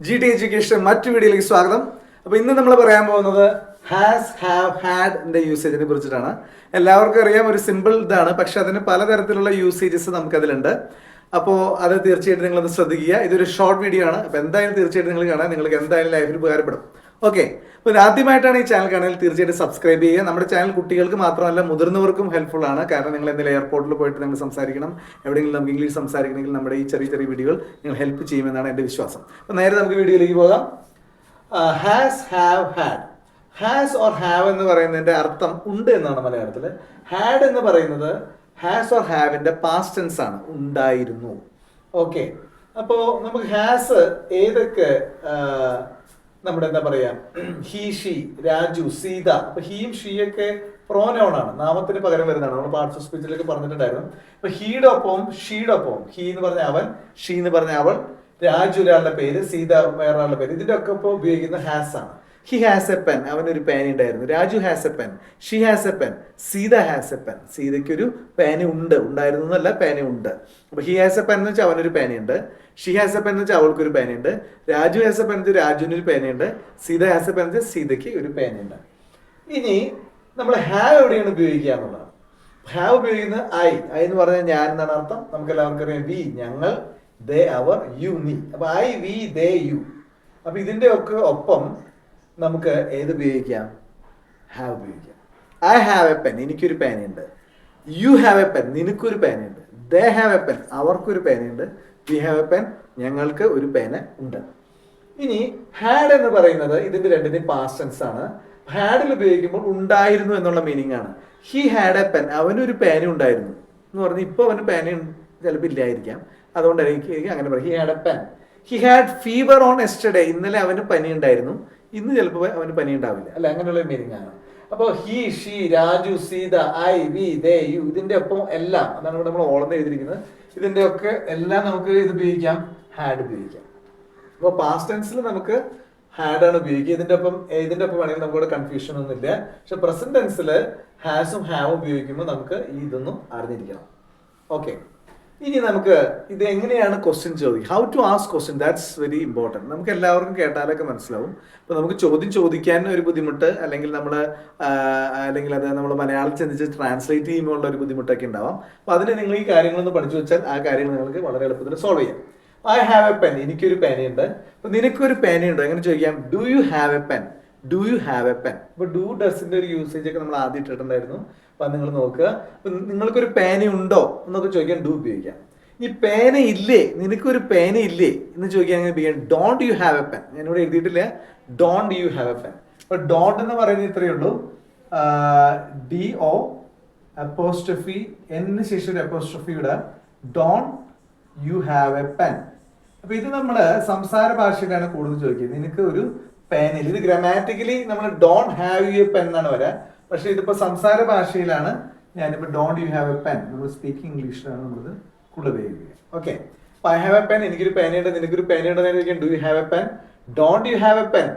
G T education മറ്റു വീഡിയോയിലേക്ക് സ്വാഗതം. അപ്പോൾ ഇന്ന് നമ്മൾ പറയാൻ പോകുന്നത് ഹാസ്, ഹാവ്, ഹാഡ് യൂസേജിനെ കുറിച്ചിട്ടാണ്. എല്ലാവർക്കും അറിയാം, ഒരു സിമ്പിൾ ഇതാണ്, പക്ഷെ അതിന് പലതരത്തിലുള്ള യൂസേജസ് നമുക്കതിലുണ്ട്. അപ്പോൾ അത് തീർച്ചയായിട്ടും നിങ്ങളത് ശ്രദ്ധിക്കുക. ഇതൊരു ഷോർട്ട് വീഡിയോ ആണ്. അപ്പോൾ എന്തായാലും തീർച്ചയായിട്ടും നിങ്ങൾ കാണാൻ, നിങ്ങൾക്ക് എന്തായാലും ലൈഫിൽ ഉപകാരപ്പെടും. ഓക്കെ, അപ്പോൾ ആദ്യമായിട്ടാണ് ഈ ചാനൽ കാണുന്നത്, തീർച്ചയായിട്ടും സബ്സ്ക്രൈബ് ചെയ്യുക. നമ്മുടെ ചാനൽ കുട്ടികൾക്ക് മാത്രമല്ല മുതിർന്നവർക്കും ഹെൽപ്ഫുൾ ആണ്. കാരണം നിങ്ങൾ എന്തെങ്കിലും എയർപോർട്ടിൽ പോയിട്ട് നിങ്ങൾ സംസാരിക്കണം, എവിടെയെങ്കിലും നമുക്ക് ഇംഗ്ലീഷ് സംസാരിക്കണമെങ്കിൽ നമ്മുടെ ഈ ചെറിയ ചെറിയ വീഡിയോകൾ നിങ്ങൾ ഹെൽപ്പ് ചെയ്യുമെന്നാണ് എൻ്റെ വിശ്വാസം. അപ്പോൾ നേരെ നമുക്ക് വീഡിയോയിലേക്ക് പോകാം. Has, have, had. Has or have എന്ന് പറയുന്നതിൻ്റെ അർത്ഥം ഉണ്ട് എന്നാണ് മലയാളത്തിൽ. ഹാഡ് എന്ന് പറയുന്നത് ഹാസ് ഓർ ഹാവിൻ്റെ പാസ്റ്റ് ടെൻസ് ആണ്, ഉണ്ടായിരുന്നു. ഓക്കെ, അപ്പോൾ നമുക്ക് ഹാസ് ഏതൊക്കെ നമ്മുടെ എന്താ പറയാ, ഹി, ഷീ, രാജു, സീത. അപ്പൊ ഹീയും ഷീയൊക്കെ പ്രോനൗൺ ആണ്, നാമത്തിന് പകരം വരുന്നതാണ്. നമ്മൾ പാർട്സ് ഓഫ് സ്പീച്ചിലൊക്കെ പറഞ്ഞിട്ടുണ്ടായിരുന്നു. അപ്പൊ ഹീയുടെ ഒപ്പവും ഷീയുടെ ഒപ്പവും, ഹീ എന്ന് പറഞ്ഞ അവൻ, ഷീ എന്ന് പറഞ്ഞ അവൾ, രാജു ഒരാളുടെ പേര്, സീത വേറൊരാളുടെ പേര്, ഇതിന്റെ ഒക്കെ ഒപ്പം ഉപയോഗിക്കുന്ന ഹാസ് ആണ്. ഹി ഹാസ് എ പെൻ, അവനൊരു പേന ഉണ്ടായിരുന്നു. Raju has a pen, she has a pen, Sita has a pen. സീതയ്ക്കൊരു പേന ഉണ്ട്, ഉണ്ടായിരുന്നു എന്നല്ല, പേന ഉണ്ട്. അപ്പൊ ഹി ഹാസ് എ പെൻ എന്ന് വെച്ചാൽ അവനൊരു പേനയുണ്ട്. ഷീ ഹാസ് എ പെൻ എന്ന് വെച്ചാൽ അവൾക്കൊരു പേനയുണ്ട്. രാജു ഹാസ് എ പെൻ എന്ന് വെച്ചാൽ രാജുവിന് ഒരു പേനയുണ്ട്. സീത ഹാസ് എ പെൻ എന്ന് വെച്ചാൽ സീതയ്ക്ക് ഒരു പേനയുണ്ട്. ഇനി നമ്മൾ ഹാവ് എവിടെയാണ് ഉപയോഗിക്കുക എന്നുള്ളതാണ്. ഹാവ് ഉപയോഗിക്കുന്നത് ഐ എന്ന് പറഞ്ഞാൽ ഞാൻ എന്നാണ് അർത്ഥം. നമുക്ക് എല്ലാവർക്കും അറിയാം, വി ഞങ്ങൾ, ദേ അവർ, യു നീ. അപ്പൊ ഐ, വി, ദേ, യു. അപ്പൊ ഇതിന്റെ ഒക്കെ ഒപ്പം നമുക്ക് ഏത് ഉപയോഗിക്കാം? ഹാവ് ഉപയോഗിക്കാം. ഐ ഹാവ് എ പെൻ, എനിക്കൊരു പേനയുണ്ട്. യു ഹാവ് എ പെൻ, നിനക്കൊരു പേനയുണ്ട്. ദേ ഹാവ് എ പെൻ, അവർക്കൊരു പേനയുണ്ട്. വി ഹാവ് എ പെൻ, ഞങ്ങൾക്ക് ഒരു പേന ഉണ്ട്. ഇനി ഹാഡ് എന്ന് പറയുന്നത് ഇതിന്റെ രണ്ടിന്റെയും പാസ്റ്റ് ടെൻസ് ആണ്. ഹാഡിൽ ഉപയോഗിക്കുമ്പോൾ ഉണ്ടായിരുന്നു എന്നുള്ള മീനിങ് ആണ്. ഹി ഹാഡ് എ പെൻ, അവനൊരു പേന ഉണ്ടായിരുന്നു എന്ന് പറഞ്ഞാൽ ഇപ്പോൾ അവന് പേന ചിലപ്പോൾ ഇല്ലായിരിക്കാം, അതുകൊണ്ട് എനിക്ക് അങ്ങനെ പറയാം. He had A pen. He had fever on yesterday, ഇന്നലെ അവന് പനി ഉണ്ടായിരുന്നു, ഇന്ന് ചിലപ്പോൾ അവന് പനി ഉണ്ടാവില്ല, അല്ല, അങ്ങനെയുള്ള മീനിങ് ആണ്. അപ്പോൾ he, she, Raju, Sita, I, we, they, you, ഇതിന്റെ ഒപ്പം എല്ലാം, അതാണ് ഇവിടെ നമ്മൾ ഓളന്ന് എഴുതിയിരിക്കുന്നത്. ഇതിന്റെ ഒക്കെ എല്ലാം നമുക്ക് ഇത് ഉപയോഗിക്കാം, ഹാഡ് ഉപയോഗിക്കാം. അപ്പോൾ പാസ്റ്റ് ടെൻസിൽ നമുക്ക് ഹാഡ് ആണ് ഉപയോഗിക്കുക. ഇതിന്റെ ഒപ്പം വേണമെങ്കിൽ നമുക്കിവിടെ കൺഫ്യൂഷൻ ഒന്നും ഇല്ല. പക്ഷെ പ്രസന്റ് ടെൻസിൽ ഹാസും ഹാവും ഉപയോഗിക്കുമ്പോൾ നമുക്ക് ഇതൊന്നും അറിഞ്ഞിരിക്കണം. ഓക്കെ, ഇനി നമുക്ക് ഇത് എങ്ങനെയാണ് ക്വസ്റ്റ്യൻ ചോദിക്കുക, how to ask question, that's very important. നമുക്ക് എല്ലാവർക്കും കേട്ടാലൊക്കെ മനസ്സിലാവും. അപ്പോൾ നമുക്ക് ചോദ്യം ചോദിക്കാൻ ഒരു ബുദ്ധിമുട്ട്, അല്ലെങ്കിൽ അത് നമ്മൾ മലയാളം ചിന്തിച്ച് ട്രാൻസ്ലേറ്റ് ചെയ്യുമ്പോൾ ഉള്ള ഒരു ബുദ്ധിമുട്ടൊക്കെ ഉണ്ടാവാം. അപ്പോൾ അതിന് നിങ്ങൾ ഈ കാര്യങ്ങളൊന്ന് പഠിച്ചു വെച്ചാൽ ആ കാര്യങ്ങൾ നിങ്ങൾക്ക് വളരെ എളുപ്പത്തിൽ സോൾവ് ചെയ്യാം. ഐ ഹാവ് എ പെൻ, എനിക്കൊരു പേനയുണ്ട്. അപ്പോൾ നിനക്കൊരു പേനയുണ്ടോ, എങ്ങനെ ചോദിക്കാം? Do you have a pen, do you have a pen. അപ്പോൾ ഡു ഡസിന്റെ ഒരു യൂസേജ് ഒക്കെ നമ്മൾ ആദ്യം ഇട്ടിട്ടുണ്ടായിരുന്നു. അപ്പം നിങ്ങൾ നോക്കുക, നിങ്ങൾക്കൊരു പേനയുണ്ടോ എന്നൊക്കെ ചോദിക്കാൻ ഡു ഉപയോഗിക്കാം. ഈ പേന ഇല്ലേ, നിനക്കൊരു പേന ഇല്ലേ എന്ന് ചോദിക്കാൻ അങ്ങനെ ഉപയോഗിക്കാം, don't you have a pen. ഞാനിവിടെ എഴുതിയിട്ടില്ല, don't you have a pen. അപ്പോൾ ഡോണ്ട് എന്ന് പറയുന്നത് ഇത്രയേ ഉള്ളൂ, DO അപ്പോസ്ട്രഫി N ശേഷം ഒരു അപ്പോസ്ട്രഫിയുടെ don't you have a pen. അപ്പൊ ഇത് നമ്മൾ സംസാര ഭാഷയിലാണ് കൂടുതൽ ചോദിക്കുന്നത്, നിനക്ക് ഒരു പേനിൽ. ഇത് ഗ്രാമാറ്റിക്കലി നമ്മൾ don't have you A pen എന്നാണ് വരാ, പക്ഷെ ഇതിപ്പോ സംസാര ഭാഷയിലാണ്. ഞാനിപ്പോ don't you have a pen, നമ്മൾ സ്പീക്കിംഗ് ഇംഗ്ലീഷിലാണ് നമ്മളിത് കൂടുതൽ ഉപയോഗിക്കുക. Okay, I have a pen, എനിക്കൊരു പേനയുണ്ട്. നിനക്കൊരു പേനയുണ്ട് എന്ന് ചോദിക്കാം, do you have a pen. Don't you have a pen,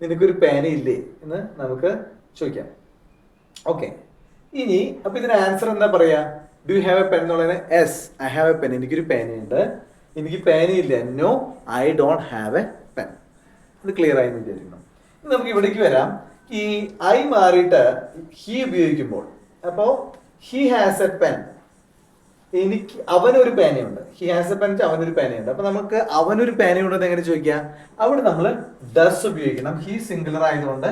നിനക്കൊരു പേന ഇല്ലേ എന്ന് നമുക്ക് ചോദിക്കാം. ഓക്കെ, ഇനി അപ്പൊ ഇതിന് ആൻസർ എന്താ പറയാ? Do you have a pen എന്നുള്ളതിന് yes, I have a pen, എനിക്കൊരു പേനയുണ്ട്. എനിക്ക് പേനയില്ല, no I don't have a pen. ഇത് ക്ലിയർ ആയി എന്ന് വിചാരിക്കണം. നമുക്ക് ഇവിടേക്ക് വരാം. ഈ ഐ മാറിയിട്ട് ഹി ഉപയോഗിക്കുമ്പോൾ, അപ്പോ ഹി ഹാസ് എ പെൻ, അവനൊരു പേനയുണ്ട്. ഹി ഹാസ് എ പെൻ, അവനൊരു പേനയുണ്ട്. അപ്പൊ നമുക്ക് അവനൊരു പേനയുണ്ടെന്ന് എങ്ങനെ ചോദിക്കാം? അവിടെ നമ്മൾ ഡസ് ഉപയോഗിക്കണം. ഹി സിംഗുലർ ആയതുകൊണ്ട്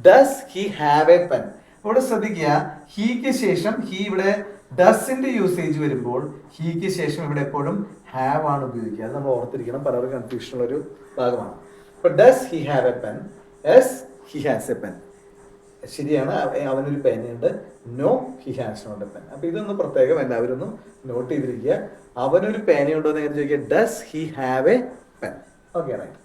does he have a pen. ഇവിടെ ശ്രദ്ധിക്കുക, ഹീക്ക് ശേഷം ഇവിടെ ഡസിന്റെ യൂസേജ് വരുമ്പോൾ ഹീക്ക് ശേഷം ഇവിടെ എപ്പോഴും ഹാവ് ആണ് ഉപയോഗിക്കുക. അത് നമ്മൾ ഓർത്തിരിക്കണം, പലർക്കും കൺഫ്യൂഷൻ ഉള്ള ഒരു ഭാഗമാണ്. അപ്പൊ does he have a pen, yes he has a pen. ശരിയാണ്, അവനൊരു പേനയുണ്ട്. No he has not a pen. അപ്പൊ ഇതൊന്ന് പ്രത്യേകം എല്ലാവരും ഒന്ന് നോട്ട് ചെയ്തിരിക്കുക. അവനൊരു പേനയുണ്ടോ എന്ന് എങ്ങനെ ചോദിക്കുക? Does he have a pen. Okay, right.